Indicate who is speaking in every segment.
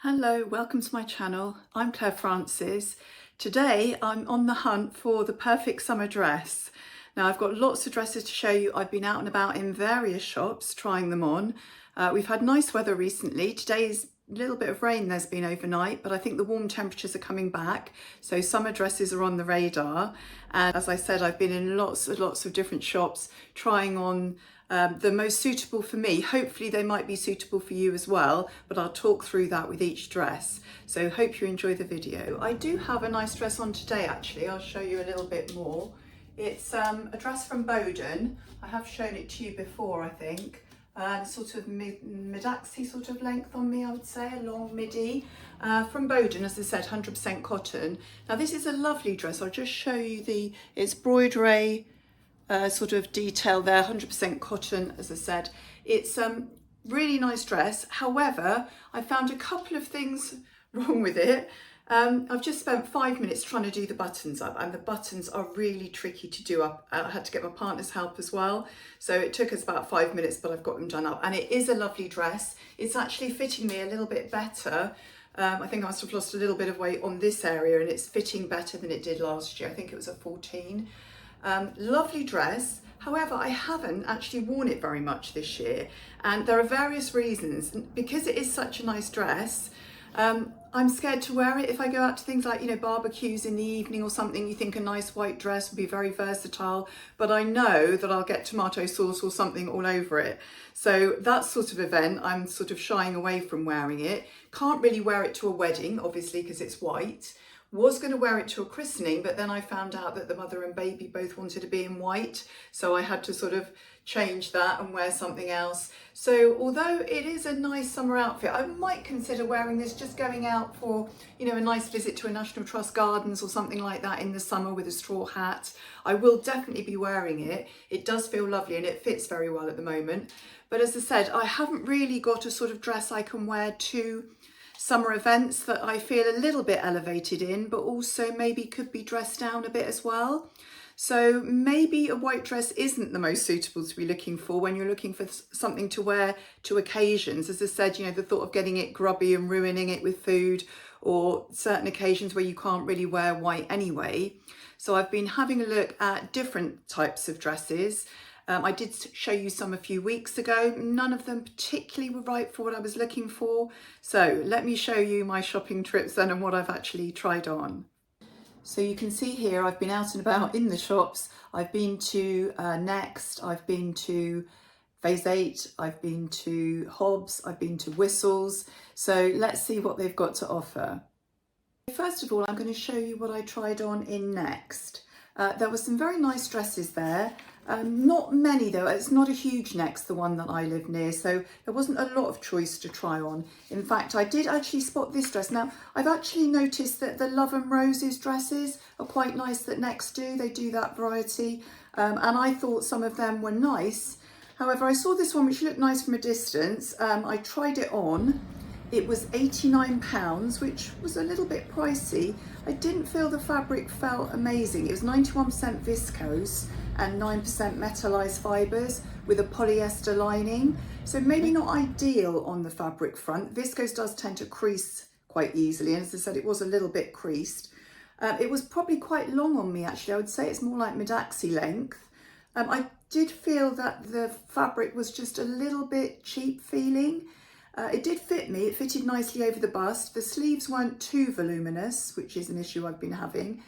Speaker 1: Hello, welcome to my channel. I'm Claire Francis. Today I'm on the hunt for the perfect summer dress. Now I've got lots of dresses to show you. I've been out and about in various shops trying them on. We've had nice weather recently. Today's a little bit of rain there's been overnight, but I think the warm temperatures are coming back. So summer dresses are on the radar. And as I said, I've been in lots of different shops trying on the most suitable for me. Hopefully they might be suitable for you as well, but I'll talk through that with each dress. So hope you enjoy the video. I do have a nice dress on today actually. I'll show you a little bit more. It's a dress from Boden. I have shown it to you before, I think. Sort of mid-axi sort of length on me, I would say, a long midi. From Boden, as I said, 100% cotton. Now this is a lovely dress. I'll just show you it's broidery, sort of detail there, 100% cotton, as I said. It's really nice dress. However, I found a couple of things wrong with it. I've just spent 5 minutes trying to do the buttons up, and the buttons are really tricky to do up. I had to get my partner's help as well. So it took us about 5 minutes, but I've got them done up. And it is a lovely dress. It's actually fitting me a little bit better. I think I must have lost a little bit of weight on this area, and it's fitting better than it did last year. I think it was a 14. Lovely dress. However, I haven't actually worn it very much this year, and there are various reasons. Because it is such a nice dress, I'm scared to wear it if I go out to things like, barbecues in the evening or something. You think a nice white dress would be very versatile, but I know that I'll get tomato sauce or something all over it. So that sort of event, I'm sort of shying away from wearing it. Can't really wear it to a wedding, obviously, because it's white. Was going to wear it to a christening, but then I found out that the mother and baby both wanted to be in white, so I had to sort of change that and wear something else. So although it is a nice summer outfit, I might consider wearing this just going out for, a nice visit to a National Trust Gardens or something like that in the summer with a straw hat. I will definitely be wearing it. It does feel lovely and it fits very well at the moment. But as I said, I haven't really got a sort of dress I can wear to summer events that I feel a little bit elevated in, but also maybe could be dressed down a bit as well. So maybe a white dress isn't the most suitable to be looking for when you're looking for something to wear to occasions. As I said, the thought of getting it grubby and ruining it with food, or certain occasions where you can't really wear white anyway. So I've been having a look at different types of dresses. I did show you some a few weeks ago. None of them particularly were right for what I was looking for. So let me show you my shopping trips then and what I've actually tried on. So you can see here I've been out and about in the shops. I've been to Next, I've been to Phase 8, I've been to Hobbs, I've been to Whistles. So let's see what they've got to offer. First of all, I'm going to show you what I tried on in Next. There were some very nice dresses there. Not many though, it's not a huge Next, the one that I live near, so there wasn't a lot of choice to try on. In fact, I did actually spot this dress. Now, I've actually noticed that the Love and Roses dresses are quite nice that Next do. They do that variety, and I thought some of them were nice. However, I saw this one which looked nice from a distance. I tried it on. It was £89, which was a little bit pricey. I didn't feel the fabric felt amazing. It was 91% viscose and 9% metallized fibres with a polyester lining. So maybe not ideal on the fabric front. Viscose does tend to crease quite easily, and as I said, it was a little bit creased. It was probably quite long on me actually. I would say it's more like mid-axi length. I did feel that the fabric was just a little bit cheap feeling. It did fit me, it fitted nicely over the bust. The sleeves weren't too voluminous, which is an issue I've been having.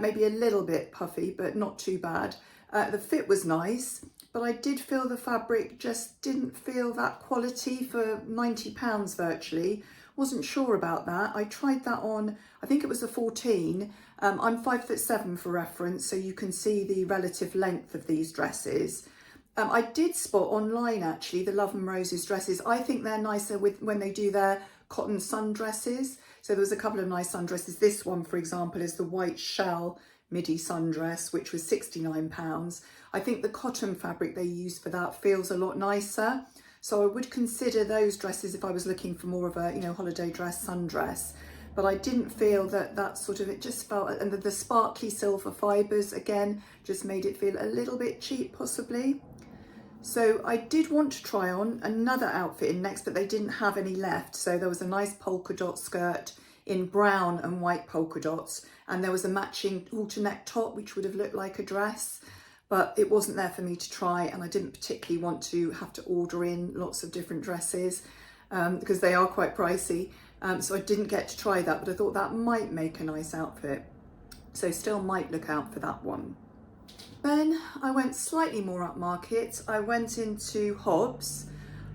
Speaker 1: Maybe a little bit puffy, but not too bad. The fit was nice, but I did feel the fabric just didn't feel that quality for £90 virtually. Wasn't sure about that. I tried that on, I think it was a 14. I'm 5'7" for reference, so you can see the relative length of these dresses. I did spot online actually the Love and Roses dresses. I think they're nicer when they do their cotton sundresses. So there was a couple of nice sundresses. This one, for example, is the white shell midi sundress, which was £69. I think the cotton fabric they use for that feels a lot nicer. So I would consider those dresses if I was looking for more of a, holiday dress, sundress. But I didn't feel that sort of, it just felt, and the sparkly silver fibres again just made it feel a little bit cheap possibly. So I did want to try on another outfit in next, but they didn't have any left. So there was a nice polka dot skirt in brown and white polka dots, and there was a matching halter neck top which would have looked like a dress, but it wasn't there for me to try, and I didn't particularly want to have to order in lots of different dresses because they are quite pricey. So I didn't get to try that, but I thought that might make a nice outfit. So still might look out for that one. Then I went slightly more upmarket. I went into Hobbs.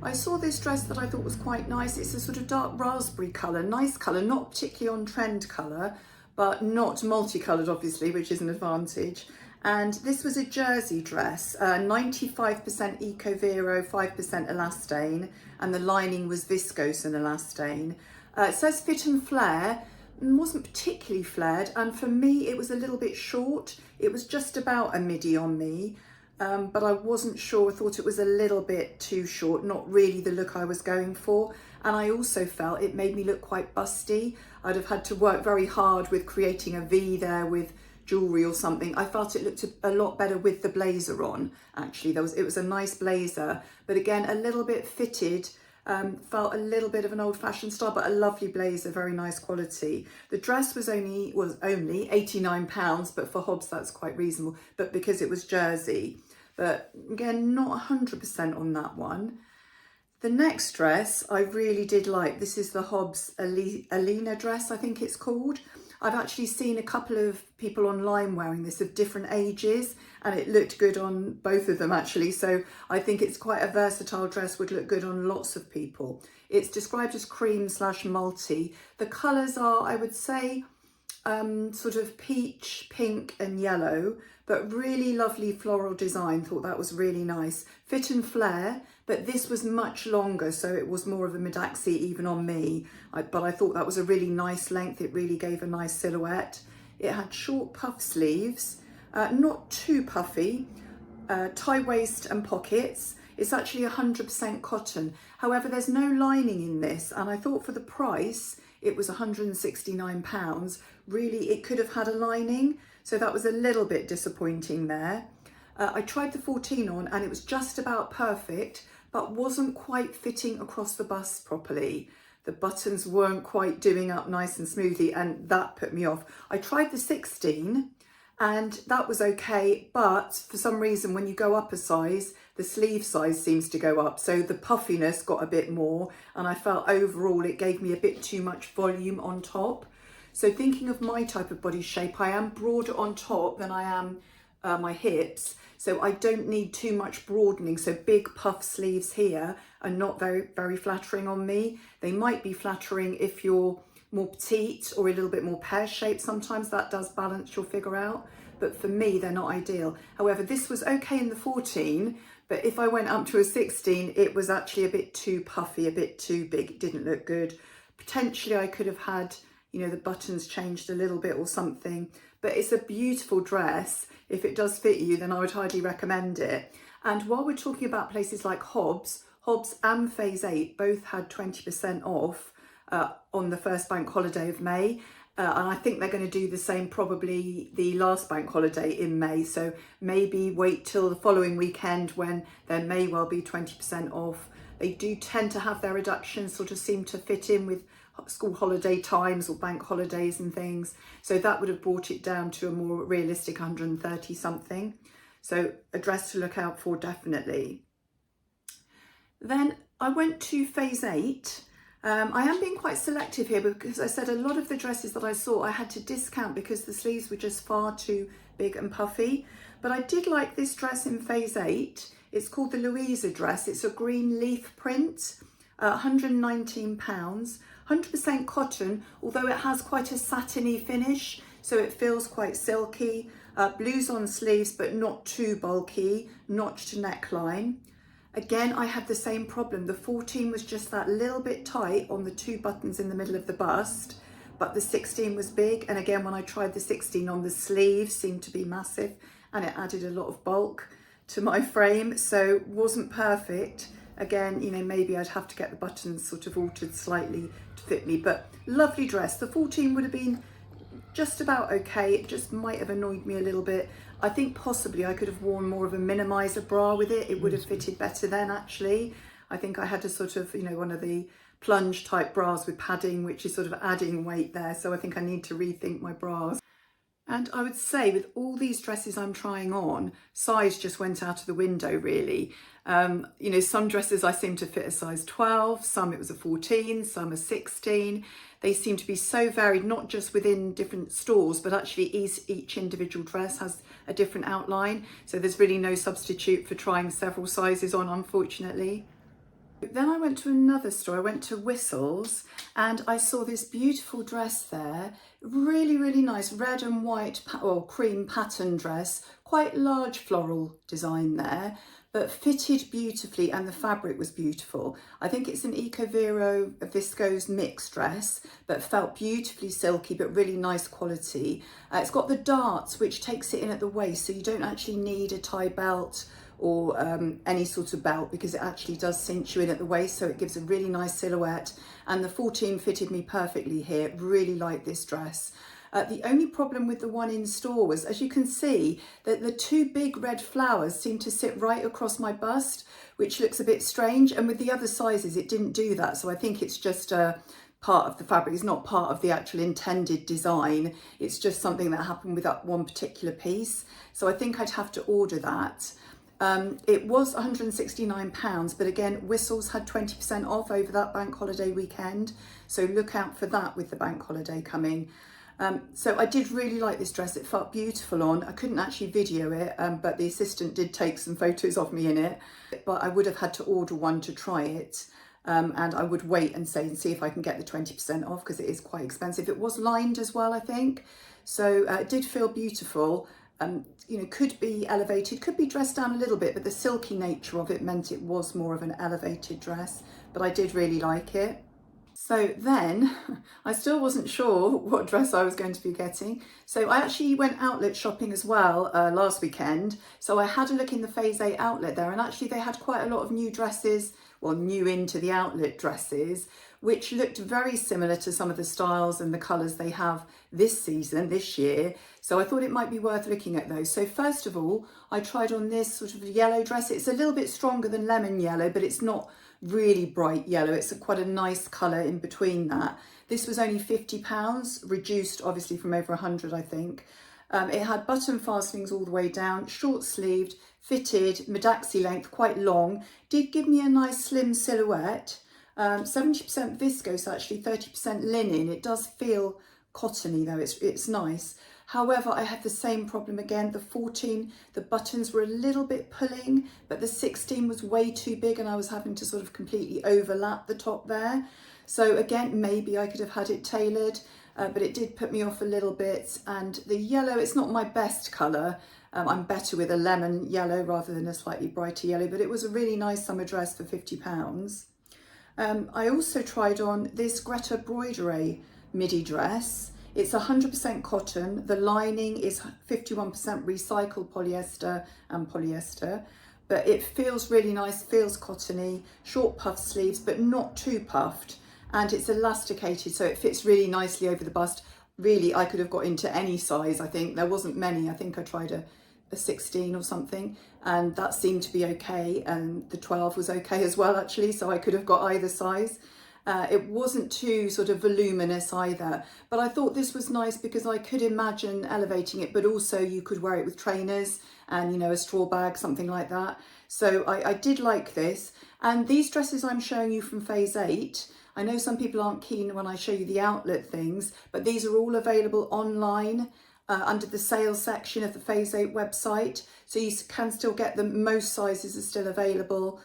Speaker 1: I saw this dress that I thought was quite nice. It's a sort of dark raspberry colour, nice colour, not particularly on trend colour, but not multicoloured obviously, which is an advantage. And this was a jersey dress, 95% Eco Vero, 5% elastane, and the lining was viscose and elastane. It says fit and flare. Wasn't particularly flared, and for me it was a little bit short. It was just about a midi on me, but I wasn't sure. I thought it was a little bit too short, not really the look I was going for, and I also felt it made me look quite busty. I'd have had to work very hard with creating a V there with jewellery or something. I felt it looked a lot better with the blazer on, actually. It was a nice blazer, but again a little bit fitted. Felt a little bit of an old-fashioned style, but a lovely blazer, very nice quality. The dress was only £89, but for Hobbs that's quite reasonable, but because it was jersey. But again, not 100% on that one. The next dress I really did like. This is the Hobbs Elina dress, I think it's called. I've actually seen a couple of people online wearing this of different ages, and it looked good on both of them actually. So I think it's quite a versatile dress, would look good on lots of people. It's described as cream/multi. The colours are, I would say, sort of peach, pink and yellow, but really lovely floral design. Thought that was really nice. Fit and flare, but this was much longer, so it was more of a mid-axi even on me. But I thought that was a really nice length. It really gave a nice silhouette. It had short puff sleeves, not too puffy, tie waist and pockets. It's actually 100% cotton. However, there's no lining in this, and I thought for the price, it was £169. Really, it could have had a lining, so that was a little bit disappointing there. I tried the 14 on and it was just about perfect, but wasn't quite fitting across the bust properly. The buttons weren't quite doing up nice and smoothly, and that put me off. I tried the 16 and that was okay, but for some reason when you go up a size, the sleeve size seems to go up, so the puffiness got a bit more, and I felt overall it gave me a bit too much volume on top. So thinking of my type of body shape, I am broader on top than I am my hips, so I don't need too much broadening. So big puff sleeves here are not very flattering on me. They might be flattering if you're more petite or a little bit more pear-shaped. Sometimes that does balance your figure out, but for me they're not ideal. However, this was okay in the 14, but if I went up to a 16, it was actually a bit too puffy, a bit too big. It didn't look good. Potentially I could have had, you know, the buttons changed a little bit or something, but it's a beautiful dress. If it does fit you, then I would highly recommend it. And while we're talking about places like Hobbs and Phase 8 both had 20% off on the first bank holiday of May. And I think they're going to do the same probably the last bank holiday in May. So maybe wait till the following weekend when there may well be 20% off. They do tend to have their reductions sort of seem to fit in with school holiday times or bank holidays and things. So that would have brought it down to a more realistic 130 something. So a dress to look out for, definitely. Then I went to Phase 8. I am being quite selective here because I said a lot of the dresses that I saw I had to discount because the sleeves were just far too big and puffy. But I did like this dress in Phase 8. It's called the Louisa dress. It's a green leaf print, £119, 100% cotton, although it has quite a satiny finish, so it feels quite silky. Blues on sleeves, but not too bulky, notched neckline. Again, I had the same problem. The 14 was just that little bit tight on the two buttons in the middle of the bust, but the 16 was big. And again, when I tried the 16 on, the sleeves seemed to be massive and it added a lot of bulk to my frame, so wasn't perfect. Again, you know, maybe I'd have to get the buttons sort of altered slightly to fit me, but lovely dress. The 14 would have been just about okay. It just might have annoyed me a little bit. I think possibly I could have worn more of a minimizer bra with it. It would have fitted better then, actually. I think I had a sort of, you know, one of the plunge type bras with padding, which is sort of adding weight there. So I think I need to rethink my bras. And I would say with all these dresses I'm trying on, size just went out of the window, really. You know, some dresses I seem to fit a size 12, some it was a 14, some a 16. They seem to be so varied, not just within different stores, but actually each individual dress has a different outline. So there's really no substitute for trying several sizes on, unfortunately. Then I went to another store, I went to Whistles, and I saw this beautiful dress there, really, really nice red and white or cream pattern dress, quite large floral design there, but fitted beautifully and the fabric was beautiful. I think it's an Ecovero viscose mix dress, but felt beautifully silky, but really nice quality. It's got the darts, which takes it in at the waist, so you don't actually need a tie belt or any sort of belt, because it actually does cinch you in at the waist, so it gives a really nice silhouette. And the 14 fitted me perfectly here. Really like this dress. The only problem with the one in store was, as you can see, that the two big red flowers seem to sit right across my bust, which looks a bit strange. And with the other sizes, it didn't do that. So I think it's just part of the fabric. It's not part of the actual intended design. It's just something that happened with that one particular piece. So I think I'd have to order that. It was £169, but again, Whistles had 20% off over that bank holiday weekend. So look out for that with the bank holiday coming. So I did really like this dress. It felt beautiful on. I couldn't actually video it, but the assistant did take some photos of me in it. But I would have had to order one to try it. And I would wait and see if I can get the 20% off, because it is quite expensive. It was lined as well, I think. So it did feel beautiful. You know, could be elevated, could be dressed down a little bit, but the silky nature of it meant it was more of an elevated dress, but I did really like it. So then I still wasn't sure what dress I was going to be getting. So I actually went outlet shopping as well last weekend. So I had a look in the Phase 8 outlet there, and actually they had quite a lot of new dresses, well, new into the outlet dresses, which looked very similar to some of the styles and the colours they have this season, this year. So I thought it might be worth looking at those. So first of all, I tried on this sort of yellow dress. It's a little bit stronger than lemon yellow, but it's not really bright yellow. It's quite a nice colour in between that. This was only £50, reduced obviously from over 100, I think. It had button fastenings all the way down, short sleeved, fitted, Maxi length, quite long. Did give me a nice slim silhouette. 70% viscose actually, 30% linen. It does feel cottony though, it's nice. However, I had the same problem again. The 14, the buttons were a little bit pulling, but the 16 was way too big and I was having to sort of completely overlap the top there. So again, maybe I could have had it tailored, but it did put me off a little bit. And the yellow, it's not my best colour. I'm better with a lemon yellow rather than a slightly brighter yellow, but it was a really nice summer dress for £50. I also tried on this Gretta Broidery midi dress. It's 100% cotton. The lining is 51% recycled polyester and polyester, but it feels really nice, feels cottony, short puff sleeves, but not too puffed. And it's elasticated, so it fits really nicely over the bust. Really, I could have got into any size, I think. There wasn't many. I think I tried a 16 or something, and that seemed to be okay. And the 12 was okay as well, actually, so I could have got either size. It wasn't too sort of voluminous either, but I thought this was nice because I could imagine elevating it, but also you could wear it with trainers and, you know, a straw bag, something like that. So I did like this. And these dresses I'm showing you from Phase 8, I know some people aren't keen when I show you the outlet things, but these are all available online under the sales section of the Phase 8 website. So you can still get them. Most sizes are still available.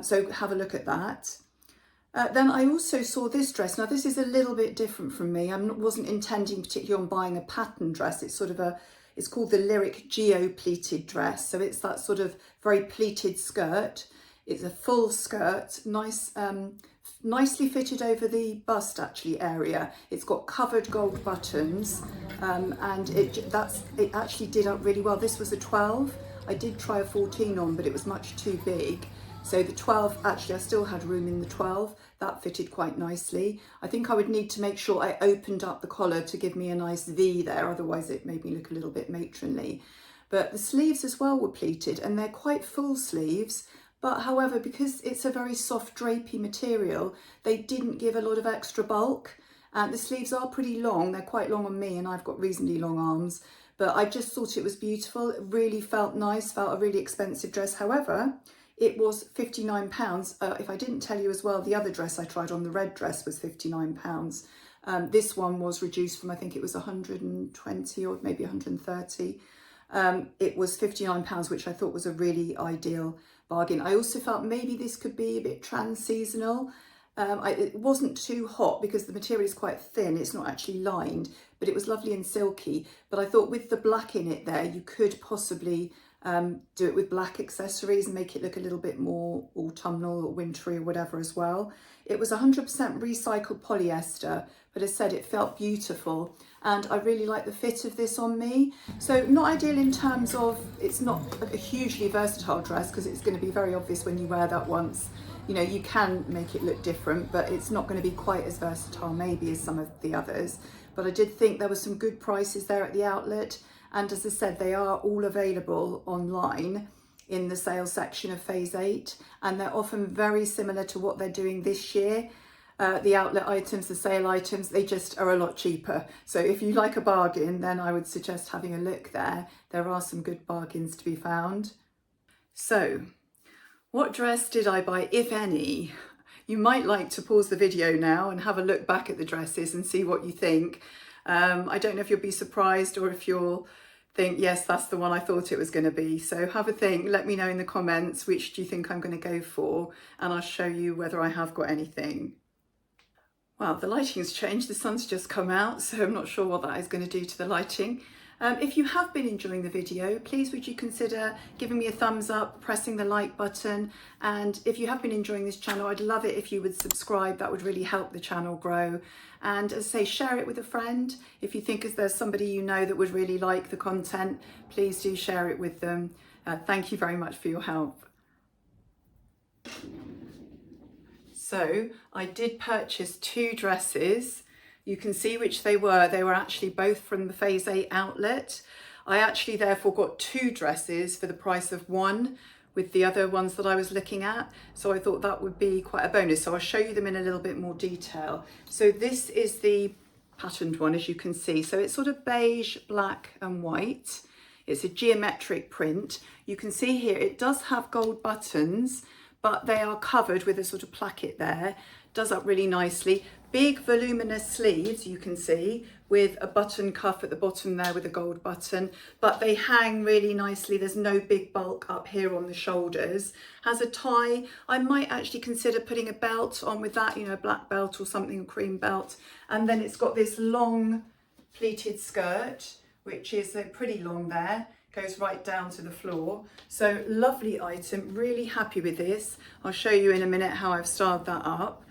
Speaker 1: So have a look at that. Then I also saw this dress. Now this is a little bit different from me. I wasn't intending particularly on buying a pattern dress. It's sort of it's called the Lyric Geo pleated dress. So it's that sort of very pleated skirt. It's a full skirt, nice, nicely fitted over the bust actually area. It's got covered gold buttons, and it actually did up really well. This was a 12. I did try a 14 on, but it was much too big. So the 12, actually I still had room in the 12, that fitted quite nicely. I think I would need to make sure I opened up the collar to give me a nice V there, otherwise it made me look a little bit matronly. but the sleeves as well were pleated, and they're quite full sleeves. But however, because it's a very soft drapey material, they didn't give a lot of extra bulk. And the sleeves are pretty long. They're quite long on me, and I've got reasonably long arms. But I just thought it was beautiful. It really felt nice, felt a really expensive dress. However, it was £59. If I didn't tell you as well, the other dress I tried on, the red dress, was £59. This one was reduced from, I think it was 120 or maybe 130. It was £59, which I thought was a really ideal bargain. I also felt maybe this could be a bit trans-seasonal. It wasn't too hot because the material is quite thin. It's not actually lined, but it was lovely and silky. But I thought with the black in it there, you could possibly do it with black accessories and make it look a little bit more autumnal or wintry or whatever as well. It was 100% recycled polyester, but as I said, it felt beautiful, and I really like the fit of this on me. So not ideal in terms of, it's not a hugely versatile dress because it's going to be very obvious when you wear that once. You know, you can make it look different, but it's not going to be quite as versatile maybe as some of the others. But I did think there were some good prices there at the outlet. And as I said, they are all available online in the sale section of Phase 8. And they're often very similar to what they're doing this year. The outlet items, the sale items, they just are a lot cheaper. So if you like a bargain, then I would suggest having a look there. There are some good bargains to be found. So, what dress did I buy, if any? You might like to pause the video now and have a look back at the dresses and see what you think. I don't know if you'll be surprised or if you'll think, yes, that's the one I thought it was going to be. So have a think, let me know in the comments which do you think I'm going to go for, and I'll show you whether I have got anything. Well, the lighting's changed, the sun's just come out, so I'm not sure what that is going to do to the lighting. If you have been enjoying the video, please would you consider giving me a thumbs up, pressing the like button, and if you have been enjoying this channel, I'd love it if you would subscribe. That would really help the channel grow. And as I say, share it with a friend. If you think there's somebody you know that would really like the content, please do share it with them. Thank you very much for your help. So I did purchase 2 dresses. You can see which they were. They were actually both from the Phase 8 outlet. I actually therefore got 2 dresses for the price of 1 with the other ones that I was looking at. So I thought that would be quite a bonus. So I'll show you them in a little bit more detail. So this is the patterned one, as you can see. So it's sort of beige, black and white. It's a geometric print. You can see here it does have gold buttons, but they are covered with a sort of placket there. Does up really nicely. Big voluminous sleeves, you can see, with a button cuff at the bottom there with a gold button, but they hang really nicely. There's no big bulk up here on the shoulders. Has a tie. I might actually consider putting a belt on with that, you know, a black belt or something, a cream belt. And then it's got this long pleated skirt, which is pretty long there. Goes right down to the floor. So lovely item, really happy with this. I'll show you in a minute how I've styled that up.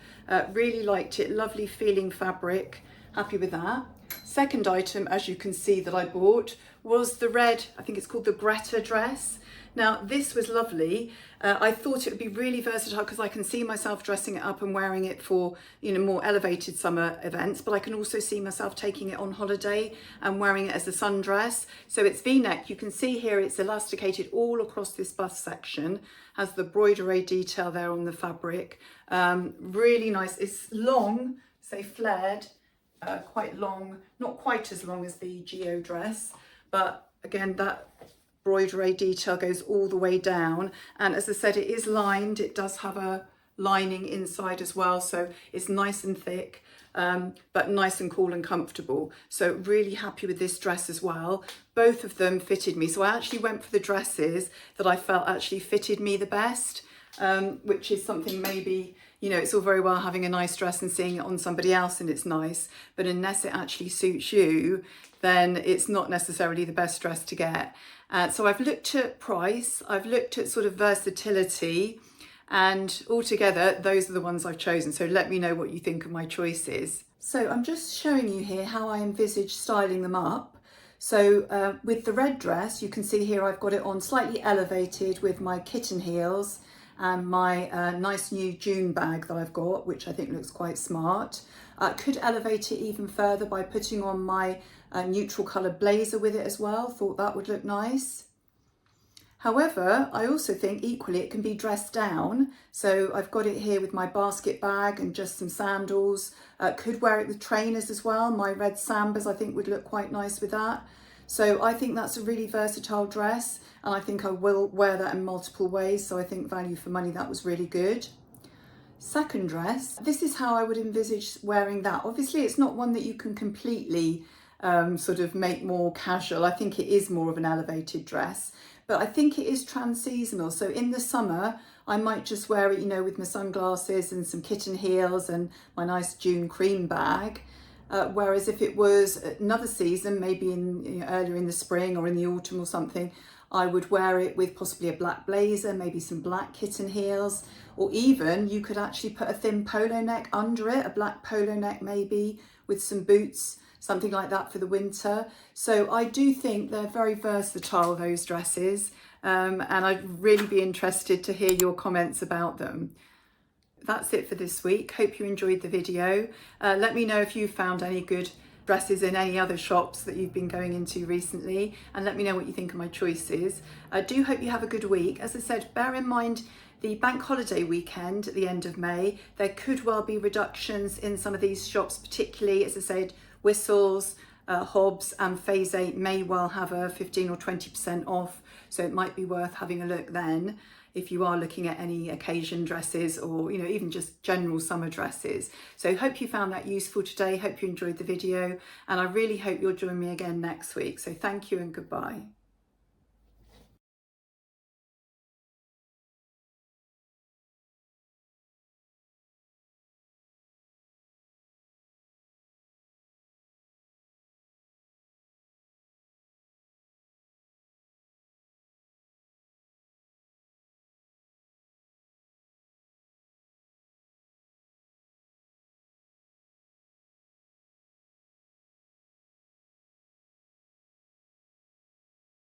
Speaker 1: Really liked it, lovely feeling fabric, happy with that. Second item, as you can see, that I bought was the red, I think it's called the Gretta Dress. Now this was lovely. I thought it would be really versatile because I can see myself dressing it up and wearing it for, you know, more elevated summer events, but I can also see myself taking it on holiday and wearing it as a sundress. So it's V-neck. You can see here it's elasticated all across this bust section, has the broidery detail there on the fabric. Really nice. It's long, say flared, quite long, not quite as long as the Geo Dress, but again, that broidery detail goes all the way down. And as I said, it is lined. It does have a lining inside as well, so it's nice and thick, but nice and cool and comfortable. So really happy with this dress as well. Both of them fitted me. So I actually went for the dresses that I felt actually fitted me the best, which is something maybe, you know, it's all very well having a nice dress and seeing it on somebody else and it's nice, but unless it actually suits you, then it's not necessarily the best dress to get. So I've looked at price, I've looked at sort of versatility, and altogether those are the ones I've chosen. So let me know what you think of my choices. So I'm just showing you here how I envisage styling them up. So with the red dress, you can see here I've got it on slightly elevated with my kitten heels and my nice new June bag that I've got, which I think looks quite smart. Could elevate it even further by putting on my neutral coloured blazer with it as well. Thought that would look nice. However, I also think equally it can be dressed down. So I've got it here with my basket bag and just some sandals. Could wear it with trainers as well. My red sambas I think would look quite nice with that. So I think that's a really versatile dress, and I think I will wear that in multiple ways. So I think value for money, that was really good. Second dress, this is how I would envisage wearing that. Obviously it's not one that you can completely sort of make more casual. I think it is more of an elevated dress, but I think it is trans-seasonal. So in the summer, I might just wear it, you know, with my sunglasses and some kitten heels and my nice June cream bag. Whereas if it was another season, maybe in, you know, earlier in the spring or in the autumn or something, I would wear it with possibly a black blazer, maybe some black kitten heels, or even you could actually put a thin polo neck under it, a black polo neck maybe, with some boots, something like that for the winter. So I do think they're very versatile, those dresses, and I'd really be interested to hear your comments about them. That's it for this week. Hope you enjoyed the video. Let me know if you found any good dresses in any other shops that you've been going into recently, and let me know what you think of my choices. I do hope you have a good week. As I said, bear in mind the bank holiday weekend at the end of May. There could well be reductions in some of these shops, particularly, as I said, Whistles, Hobbs and Phase 8 may well have a 15 or 20% off, so it might be worth having a look then if you are looking at any occasion dresses, or, you know, even just general summer dresses. So hope you found that useful today. Hope you enjoyed the video, and I really hope you'll join me again next week. So thank you and goodbye.